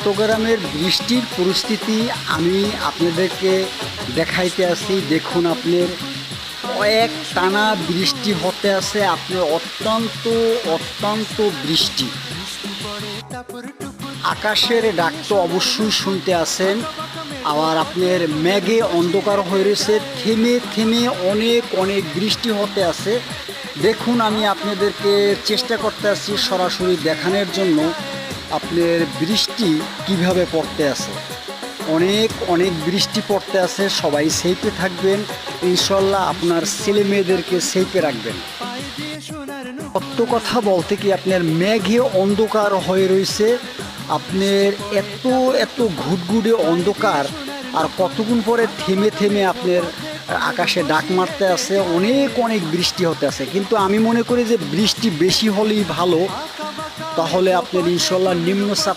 চট্টগ্রামের বৃষ্টির পরিস্থিতি আমি আপনাদেরকে দেখাইতে আসি। দেখুন, আপনার কয়েক টানা বৃষ্টি হতে আছে, আপনার অত্যন্ত অত্যন্ত বৃষ্টি। আকাশের ডাক তো অবশ্যই শুনতে আছেন। আবার আপনার মেঘে অন্ধকার হয়ে রয়েছে, থেমে থেমে অনেক অনেক বৃষ্টি হতে আছে। দেখুন, আমি আপনাদেরকে চেষ্টা করতে আছি সরাসরি দেখানোর জন্য আপনার বৃষ্টি কিভাবে পড়তে আছে। অনেক অনেক বৃষ্টি পড়তে আছে। সবাই সেফে থাকবেন, ইনশাল্লাহ আপনার ছেলে মেয়েদেরকে সেফে রাখবেন। সত্য কথা বলতে কি, আপনার মেঘে অন্ধকার হয়ে রয়েছে, আপনার এত এত ঘুটঘুটে অন্ধকার, আর কতক্ষণ পরে থেমে থেমে আপনার আকাশে ডাক মারতে আছে। অনেক অনেক বৃষ্টি হতে আছে, কিন্তু আমি মনে করি যে বৃষ্টি বেশি হলেই ভালো। তাহলে আপনার ইনশাল্লাহ নিম্নচাপ